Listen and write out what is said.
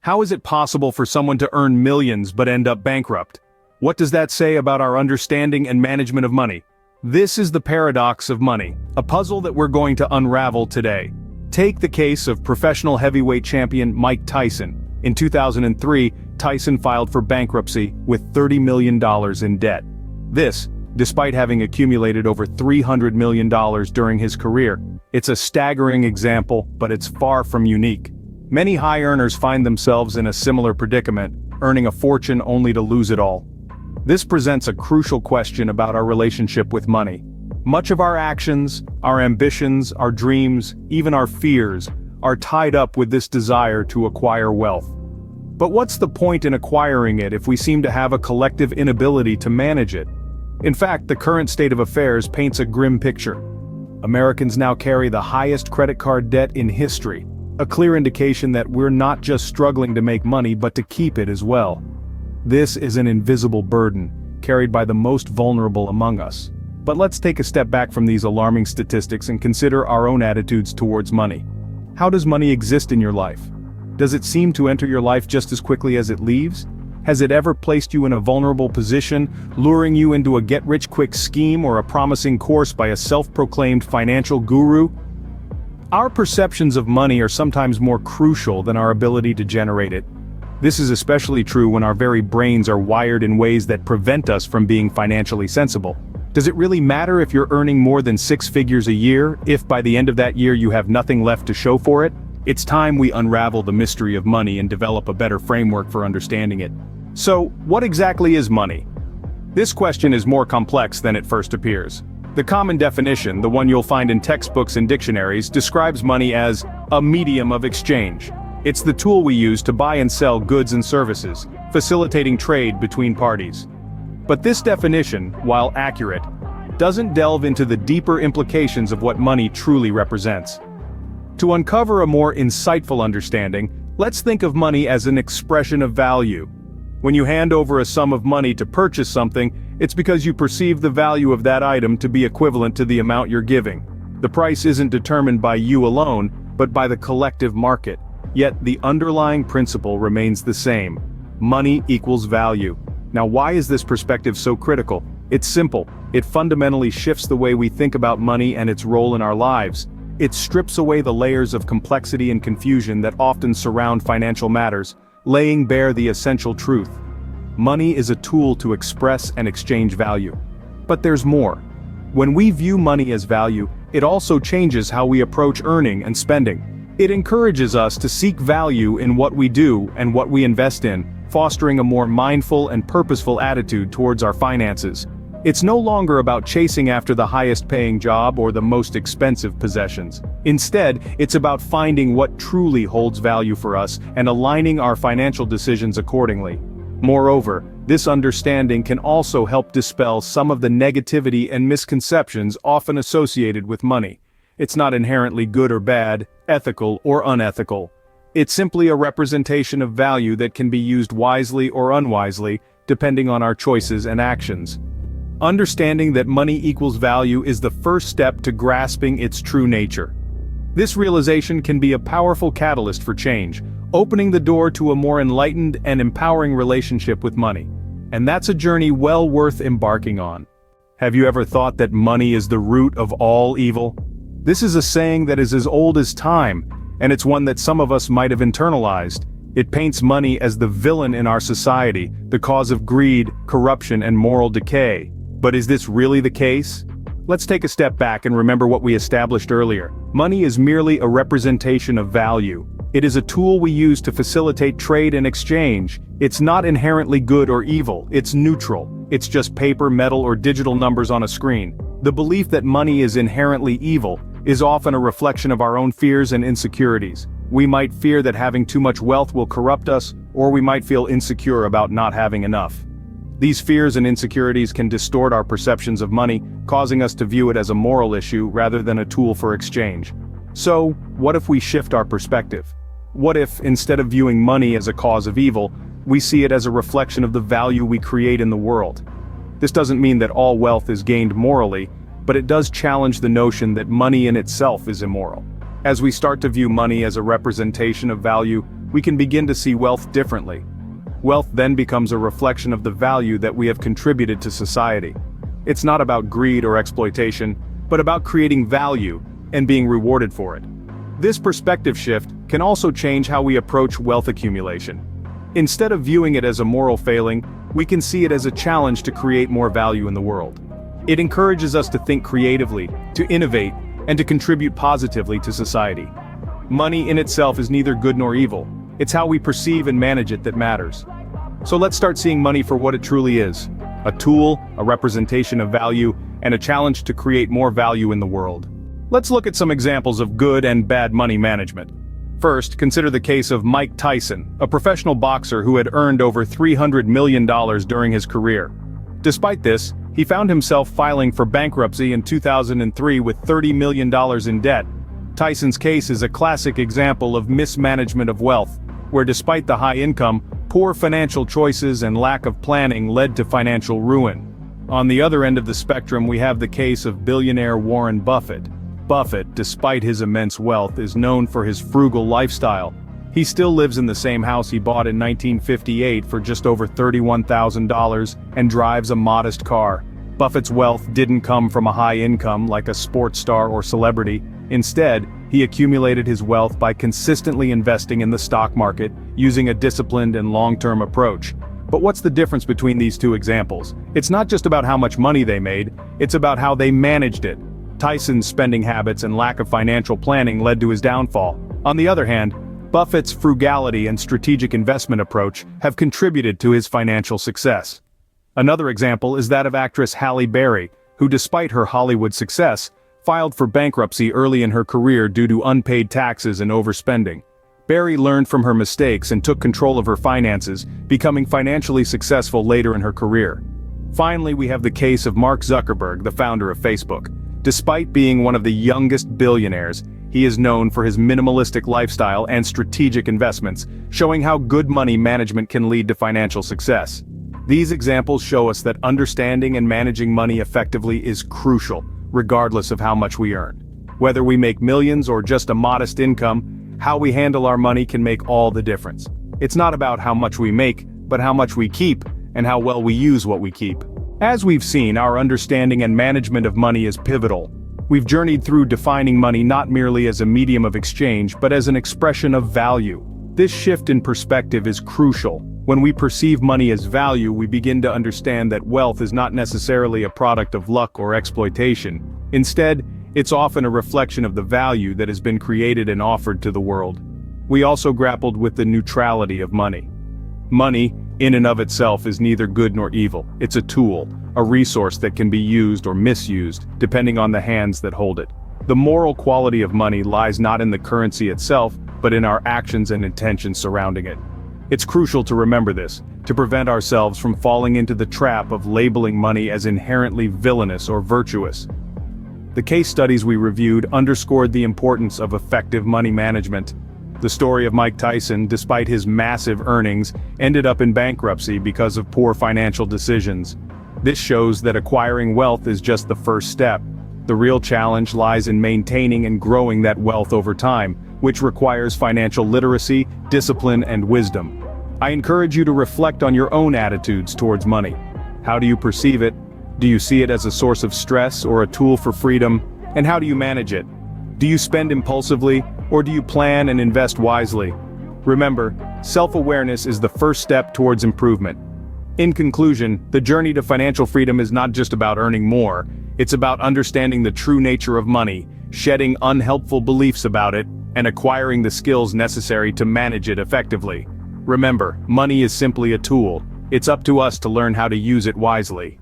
How is it possible for someone to earn millions but end up bankrupt? What does that say about our understanding and management of money? This is the paradox of money, a puzzle that we're going to unravel today. Take the case of professional heavyweight champion Mike Tyson. In 2003, Tyson filed for bankruptcy with $30 million in debt. This, despite having accumulated over $300 million during his career. It's a staggering example, but it's far from unique. Many high earners find themselves in a similar predicament, earning a fortune only to lose it all. This presents a crucial question about our relationship with money. Much of our actions, our ambitions, our dreams, even our fears, are tied up with this desire to acquire wealth. But what's the point in acquiring it if we seem to have a collective inability to manage it? In fact, the current state of affairs paints a grim picture. Americans now carry the highest credit card debt in history, a clear indication that we're not just struggling to make money but to keep it as well. This is an invisible burden, carried by the most vulnerable among us. But let's take a step back from these alarming statistics and consider our own attitudes towards money. How does money exist in your life? Does it seem to enter your life just as quickly as it leaves? Has it ever placed you in a vulnerable position, luring you into a get-rich-quick scheme or a promising course by a self-proclaimed financial guru? Our perceptions of money are sometimes more crucial than our ability to generate it. This is especially true when our very brains are wired in ways that prevent us from being financially sensible. Does it really matter if you're earning more than 6 figures a year, if by the end of that year you have nothing left to show for it? It's time we unravel the mystery of money and develop a better framework for understanding it. So, what exactly is money? This question is more complex than it first appears. The common definition, the one you'll find in textbooks and dictionaries, describes money as a medium of exchange. It's the tool we use to buy and sell goods and services, facilitating trade between parties. But this definition, while accurate, doesn't delve into the deeper implications of what money truly represents. To uncover a more insightful understanding, let's think of money as an expression of value. When you hand over a sum of money to purchase something, it's because you perceive the value of that item to be equivalent to the amount you're giving. The price isn't determined by you alone, but by the collective market. Yet the underlying principle remains the same. Money equals value. Now, why is this perspective so critical? It's simple. It fundamentally shifts the way we think about money and its role in our lives. It strips away the layers of complexity and confusion that often surround financial matters, laying bare the essential truth. Money is a tool to express and exchange value. But there's more. When we view money as value, it also changes how we approach earning and spending. It encourages us to seek value in what we do and what we invest in, fostering a more mindful and purposeful attitude towards our finances. It's no longer about chasing after the highest-paying job or the most expensive possessions. Instead, it's about finding what truly holds value for us and aligning our financial decisions accordingly. Moreover, this understanding can also help dispel some of the negativity and misconceptions often associated with money. It's not inherently good or bad, ethical or unethical. It's simply a representation of value that can be used wisely or unwisely, depending on our choices and actions. Understanding that money equals value is the first step to grasping its true nature. This realization can be a powerful catalyst for change, opening the door to a more enlightened and empowering relationship with money. And that's a journey well worth embarking on. Have you ever thought that money is the root of all evil? This is a saying that is as old as time, and it's one that some of us might have internalized. It paints money as the villain in our society, the cause of greed, corruption, and moral decay. But is this really the case? Let's take a step back and remember what we established earlier. Money is merely a representation of value. It is a tool we use to facilitate trade and exchange. It's not inherently good or evil, it's neutral. It's just paper, metal, or digital numbers on a screen. The belief that money is inherently evil is often a reflection of our own fears and insecurities. We might fear that having too much wealth will corrupt us, or we might feel insecure about not having enough. These fears and insecurities can distort our perceptions of money, causing us to view it as a moral issue rather than a tool for exchange. So, what if we shift our perspective? What if, instead of viewing money as a cause of evil, we see it as a reflection of the value we create in the world? This doesn't mean that all wealth is gained morally, but it does challenge the notion that money in itself is immoral. As we start to view money as a representation of value, we can begin to see wealth differently. Wealth then becomes a reflection of the value that we have contributed to society. It's not about greed or exploitation, but about creating value and being rewarded for it. This perspective shift can also change how we approach wealth accumulation. Instead of viewing it as a moral failing, we can see it as a challenge to create more value in the world. It encourages us to think creatively, to innovate, and to contribute positively to society. Money in itself is neither good nor evil. It's how we perceive and manage it that matters. So let's start seeing money for what it truly is: a tool, a representation of value, and a challenge to create more value in the world. Let's look at some examples of good and bad money management. First, consider the case of Mike Tyson, a professional boxer who had earned over $300 million during his career. Despite this, he found himself filing for bankruptcy in 2003 with $30 million in debt. Tyson's case is a classic example of mismanagement of wealth, where despite the high income, poor financial choices and lack of planning led to financial ruin. On the other end of the spectrum, we have the case of billionaire Warren Buffett. Buffett, despite his immense wealth, is known for his frugal lifestyle. He still lives in the same house he bought in 1958 for just over $31,000 and drives a modest car. Buffett's wealth didn't come from a high income like a sports star or celebrity. Instead, he accumulated his wealth by consistently investing in the stock market, using a disciplined and long-term approach. But what's the difference between these two examples? It's not just about how much money they made, it's about how they managed it. Tyson's spending habits and lack of financial planning led to his downfall. On the other hand, Buffett's frugality and strategic investment approach have contributed to his financial success. Another example is that of actress Halle Berry, who despite her Hollywood success, filed for bankruptcy early in her career due to unpaid taxes and overspending. Berry learned from her mistakes and took control of her finances, becoming financially successful later in her career. Finally, we have the case of Mark Zuckerberg, the founder of Facebook. Despite being one of the youngest billionaires, he is known for his minimalistic lifestyle and strategic investments, showing how good money management can lead to financial success. These examples show us that understanding and managing money effectively is crucial, regardless of how much we earn. Whether we make millions or just a modest income, how we handle our money can make all the difference. It's not about how much we make, but how much we keep, and how well we use what we keep. As we've seen, our understanding and management of money is pivotal. We've journeyed through defining money not merely as a medium of exchange, but as an expression of value. This shift in perspective is crucial. When we perceive money as value, we begin to understand that wealth is not necessarily a product of luck or exploitation. Instead, it's often a reflection of the value that has been created and offered to the world. We also grappled with the neutrality of money. Money, in and of itself, is neither good nor evil. It's a tool, a resource that can be used or misused, depending on the hands that hold it. The moral quality of money lies not in the currency itself, but in our actions and intentions surrounding it. It's crucial to remember this, to prevent ourselves from falling into the trap of labeling money as inherently villainous or virtuous. The case studies we reviewed underscored the importance of effective money management. The story of Mike Tyson, despite his massive earnings, ended up in bankruptcy because of poor financial decisions. This shows that acquiring wealth is just the first step. The real challenge lies in maintaining and growing that wealth over time, which requires financial literacy, discipline, and wisdom. I encourage you to reflect on your own attitudes towards money. How do you perceive it? Do you see it as a source of stress or a tool for freedom? And how do you manage it? Do you spend impulsively, or do you plan and invest wisely? Remember, self-awareness is the first step towards improvement. In conclusion, the journey to financial freedom is not just about earning more, it's about understanding the true nature of money, shedding unhelpful beliefs about it, and acquiring the skills necessary to manage it effectively. Remember, money is simply a tool. It's up to us to learn how to use it wisely.